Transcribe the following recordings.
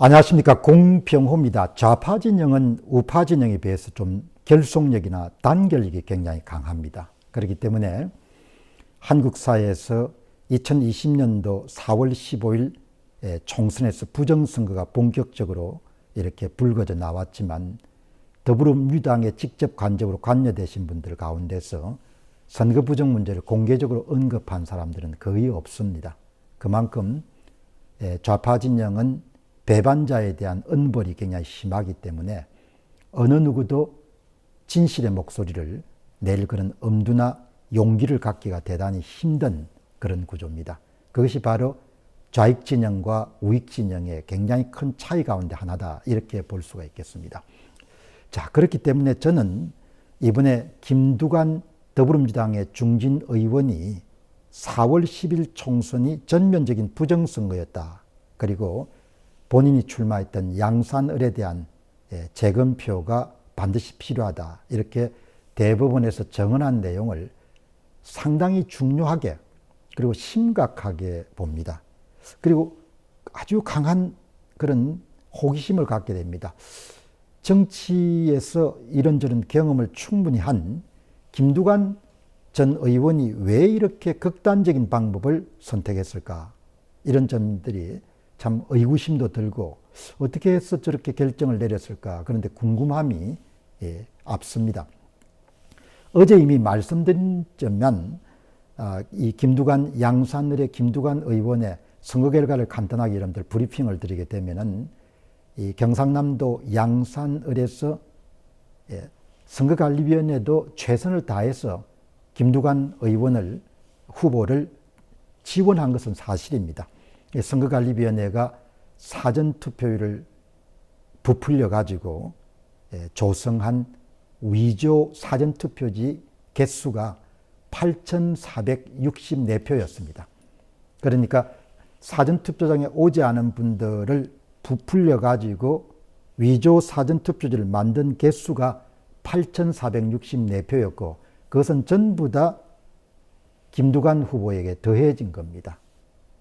안녕하십니까. 공병호입니다. 좌파 진영은 우파 진영에 비해서 좀 결속력이나 단결력이 굉장히 강합니다. 그렇기 때문에 한국 사회에서 2020년도 4월 15일 총선에서 부정선거가 본격적으로 이렇게 불거져 나왔지만 더불어민주당에 직접 간접으로 관여되신 분들 가운데서 선거 부정 문제를 공개적으로 언급한 사람들은 거의 없습니다. 그만큼 좌파 진영은 배반자에 대한 은벌이 굉장히 심하기 때문에 어느 누구도 진실의 목소리를 낼 그런 엄두나 용기를 갖기가 대단히 힘든 그런 구조입니다. 그것이 바로 좌익 진영과 우익 진영의 굉장히 큰 차이 가운데 하나다, 이렇게 볼 수가 있겠습니다. 자, 그렇기 때문에 저는 이번에 김두관 더불어민주당의 중진 의원이 4월 10일 총선이 전면적인 부정선거였다. 그리고 본인이 출마했던 양산을에 대한 재검표가 반드시 필요하다, 이렇게 대법원에서 정언한 내용을 상당히 중요하게 그리고 심각하게 봅니다. 그리고 아주 강한 그런 호기심을 갖게 됩니다. 정치에서 이런저런 경험을 충분히 한 김두관 전 의원이 왜 이렇게 극단적인 방법을 선택했을까? 이런 점들이 참 의구심도 들고 어떻게 해서 저렇게 결정을 내렸을까? 그런데 궁금함이 앞섭니다. 어제 이미 말씀드렸지만 이 김두관 양산을의 김두관 의원의 선거 결과를 간단하게 여러분들 브리핑을 드리게 되면은 이 경상남도 양산을에서 선거관리위원회도 최선을 다해서 김두관 의원을 후보를 지원한 것은 사실입니다. 선거관리위원회가 사전투표율을 부풀려 가지고 조성한 위조 사전투표지 개수가 8,464표였습니다. 그러니까 사전투표장에 오지 않은 분들을 부풀려 가지고 위조 사전투표지를 만든 개수가 8,464표였고 그것은 전부 다 김두관 후보에게 더해진 겁니다.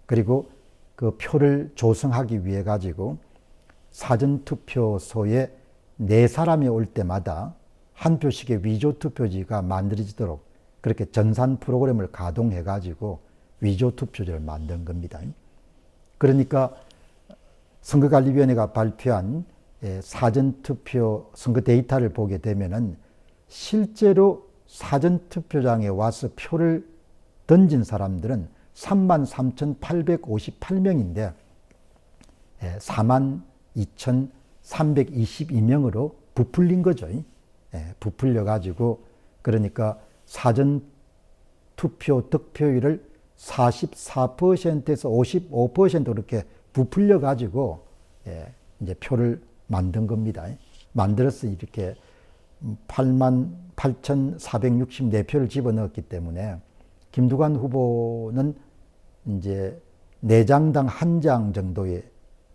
그리고 그 표를 조성하기 위해 가지고 사전투표소에 4사람이 올 때마다 한 표씩의 위조투표지가 만들어지도록 그렇게 전산 프로그램을 가동해 가지고 위조투표지를 만든 겁니다. 그러니까 선거관리위원회가 발표한 사전투표 선거 데이터를 보게 되면은 실제로 사전투표장에 와서 표를 던진 사람들은 33,858명인데 42,322명으로 부풀린 거죠. 부풀려 가지고 그러니까 사전투표 득표율을 44%에서 55% 그렇게 부풀려 가지고 이제 표를 만든 겁니다. 만들어서 이렇게 88,464표를 집어넣었기 때문에 김두관 후보는 이제 4장당 1장 정도의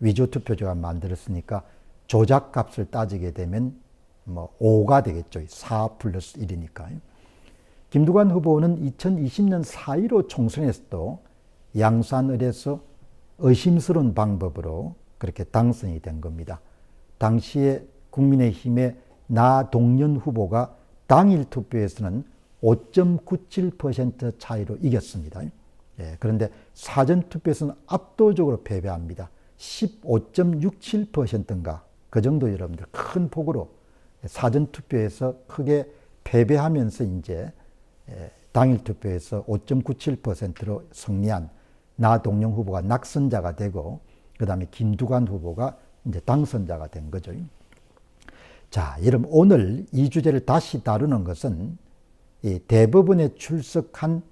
위조투표지가 만들었으니까 조작값을 따지게 되면 뭐 5가 되겠죠. 4 플러스 1이니까. 김두관 후보는 2020년 4.15 총선에서도 양산을에서 의심스러운 방법으로 그렇게 당선이 된 겁니다. 당시에 국민의힘의 나동연 후보가 당일 투표에서는 5.97% 차이로 이겼습니다. 그런데 사전투표에서는 압도적으로 패배합니다. 15.67%인가 그 정도 여러분들 큰 폭으로 사전투표에서 크게 패배하면서 이제 당일 투표에서 5.97%로 승리한 나동연 후보가 낙선자가 되고 그 다음에 김두관 후보가 이제 당선자가 된 거죠. 자, 여러분 오늘 이 주제를 다시 다루는 것은 이 대법원에 출석한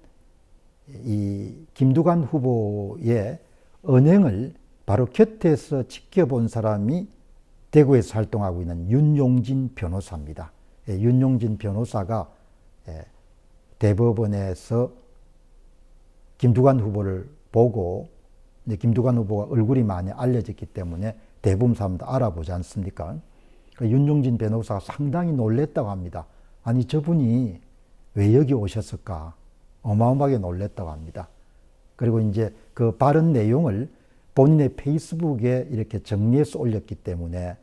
이 김두관 후보의 언행을 바로 곁에서 지켜본 사람이 대구에서 활동하고 있는 윤용진 변호사입니다. 윤용진 변호사가 대법원에서 김두관 후보를 보고 김두관 후보가 얼굴이 많이 알려졌기 때문에 대부분 사람도 알아보지 않습니까? 윤용진 변호사가 상당히 놀랬다고 합니다. 아니 저분이 왜 여기 오셨을까? 어마어마하게 놀랬다고 합니다. 그리고 이제 그 발언 내용을 본인의 페이스북에 이렇게 정리해서 올렸기 때문에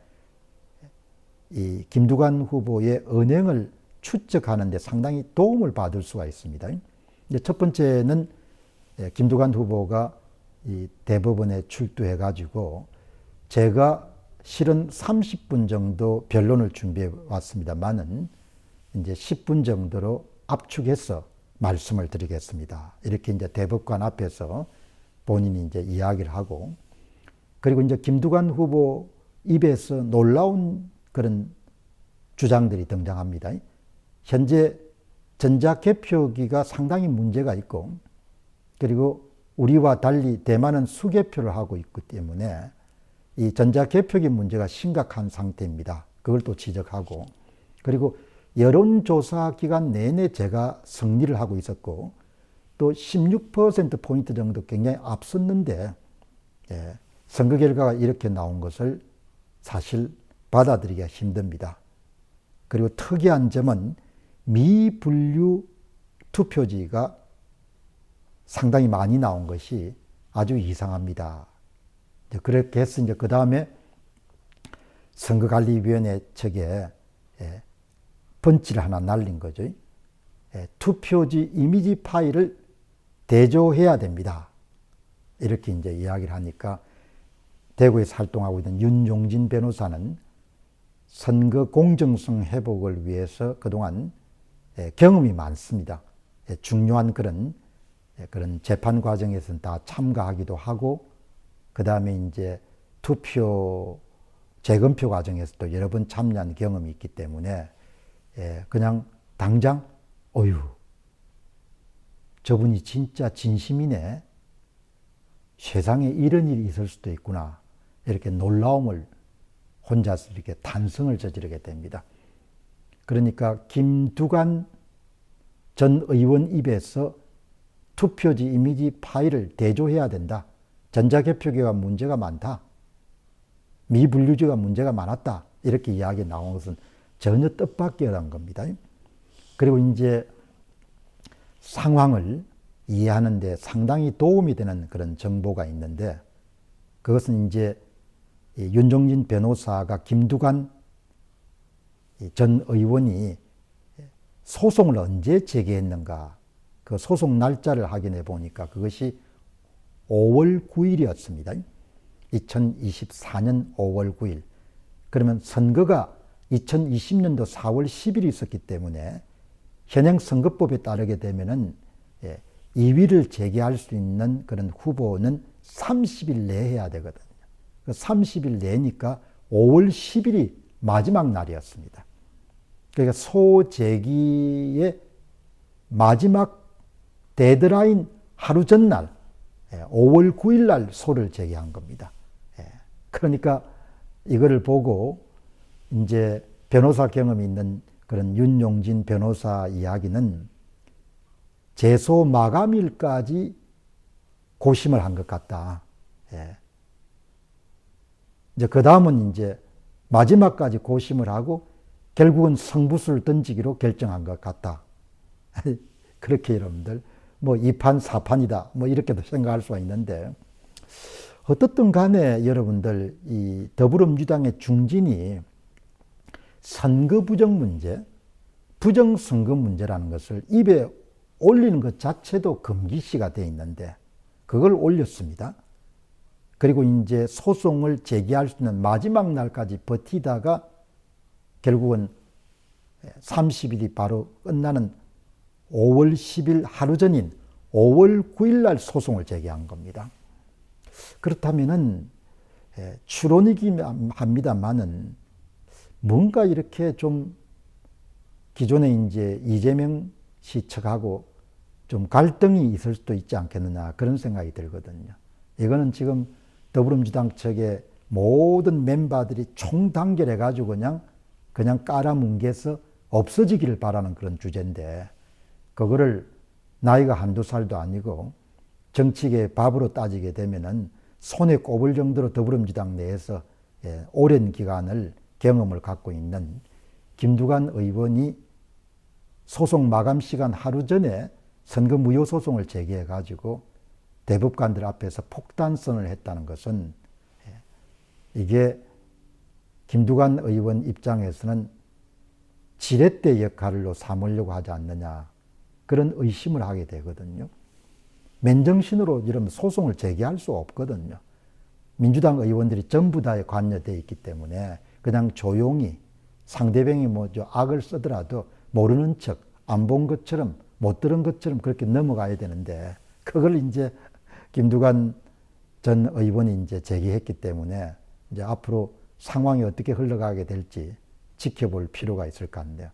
이 김두관 후보의 언행을 추적하는 데 상당히 도움을 받을 수가 있습니다. 첫 번째는 김두관 후보가 이 대법원에 출두해 가지고 제가 실은 30분 정도 변론을 준비해 왔습니다만은 이제 10분 정도로 압축해서 말씀을 드리겠습니다. 이렇게 이제 대법관 앞에서 본인이 이제 이야기를 하고, 그리고 이제 김두관 후보 입에서 놀라운 그런 주장들이 등장합니다. 현재 전자개표기가 상당히 문제가 있고, 그리고 우리와 달리 대만은 수개표를 하고 있기 때문에 이 전자개표기 문제가 심각한 상태입니다. 그걸 또 지적하고, 그리고 여론조사 기간 내내 제가 승리를 하고 있었고 또 16%포인트 정도 굉장히 앞섰는데 선거 결과가 이렇게 나온 것을 사실 받아들이기가 힘듭니다. 그리고 특이한 점은 미분류 투표지가 상당히 많이 나온 것이 아주 이상합니다. 그렇게 해서 이제 그 다음에 선거관리위원회 측에 펀치를 하나 날린 거죠. 투표지 이미지 파일을 대조해야 됩니다. 이렇게 이제 이야기를 하니까 대구에서 활동하고 있는 윤용진 변호사는 선거 공정성 회복을 위해서 그동안 경험이 많습니다. 중요한 그런 재판 과정에서는 다 참가하기도 하고, 그 다음에 이제 투표 재검표 과정에서도 여러 번 참여한 경험이 있기 때문에 그냥 당장 어휴 저분이 진짜 진심이네, 세상에 이런 일이 있을 수도 있구나, 이렇게 놀라움을 혼자서 이렇게 탄성을 저지르게 됩니다. 그러니까 김두관 전 의원 입에서 투표지 이미지 파일을 대조해야 된다, 전자개표기가 문제가 많다, 미분류지가 문제가 많았다, 이렇게 이야기 나온 것은 전혀 뜻밖이란 겁니다. 그리고 이제 상황을 이해하는 데 상당히 도움이 되는 그런 정보가 있는데, 그것은 이제 윤종진 변호사가 김두관 전 의원이 소송을 언제 제기했는가, 그 소송 날짜를 확인해 보니까 그것이 5월 9일이었습니다. 2024년 5월 9일. 그러면 선거가 2020년도 4월 10일이 있었기 때문에 현행 선거법에 따르게 되면은 이의를 제기할 수 있는 그런 후보는 30일 내에 해야 되거든요. 30일 내니까 5월 10일이 마지막 날이었습니다. 그러니까 소제기의 마지막 데드라인 하루 전날 5월 9일 날 소를 제기한 겁니다. 그러니까 이거를 보고 이제 변호사 경험이 있는 그런 윤용진 변호사 이야기는 제소 마감일까지 고심을 한 것 같다. 이제 그 다음은 이제 마지막까지 고심을 하고 결국은 승부수를 던지기로 결정한 것 같다. 그렇게 여러분들 뭐 2판 4판이다 뭐 이렇게도 생각할 수가 있는데, 어떻든 간에 여러분들 이 더불어민주당의 중진이 선거 부정 문제, 부정선거 문제라는 것을 입에 올리는 것 자체도 금기시가 되어 있는데 그걸 올렸습니다. 그리고 이제 소송을 제기할 수 있는 마지막 날까지 버티다가 결국은 30일이 바로 끝나는 5월 10일 하루 전인 5월 9일 날 소송을 제기한 겁니다. 그렇다면은 추론이긴 합니다만은 뭔가 이렇게 좀 기존에 이제 이재명 씨 측하고 좀 갈등이 있을 수도 있지 않겠느냐, 그런 생각이 들거든요. 이거는 지금 더불어민주당 측의 모든 멤버들이 총단결해가지고 그냥 깔아뭉개서 없어지기를 바라는 그런 주제인데, 그거를 나이가 한두 살도 아니고 정치계의 밥으로 따지게 되면은 손에 꼽을 정도로 더불어민주당 내에서 오랜 기간을 경험을 갖고 있는 김두관 의원이 소송 마감 시간 하루 전에 선거 무효 소송을 제기해 가지고 대법관들 앞에서 폭탄선을 했다는 것은 이게 김두관 의원 입장에서는 지렛대 역할로 삼으려고 하지 않느냐 그런 의심을 하게 되거든요. 맨정신으로 이런 소송을 제기할 수 없거든요. 민주당 의원들이 전부 다 관여되어 있기 때문에 그냥 조용히 상대방이 악을 쓰더라도 모르는 척, 안 본 것처럼, 못 들은 것처럼 그렇게 넘어가야 되는데 그걸 이제 김두관 전 의원이 이제 제기했기 때문에 이제 앞으로 상황이 어떻게 흘러가게 될지 지켜볼 필요가 있을 것 같네요.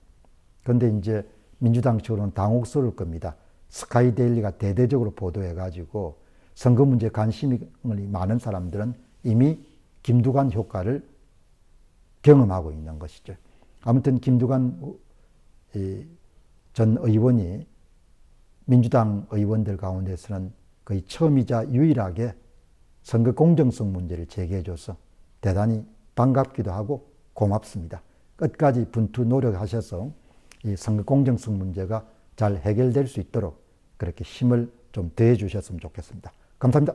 그런데 이제 민주당 측으로는 당혹스러울 겁니다. 스카이데일리가 대대적으로 보도해가지고 선거 문제에 관심이 많은 사람들은 이미 김두관 효과를 경험하고 있는 것이죠. 아무튼 김두관 전 의원이 민주당 의원들 가운데서는 거의 처음이자 유일하게 선거 공정성 문제를 제기해줘서 대단히 반갑기도 하고 고맙습니다. 끝까지 분투 노력하셔서 이 선거 공정성 문제가 잘 해결될 수 있도록 그렇게 힘을 좀 더해 주셨으면 좋겠습니다. 감사합니다.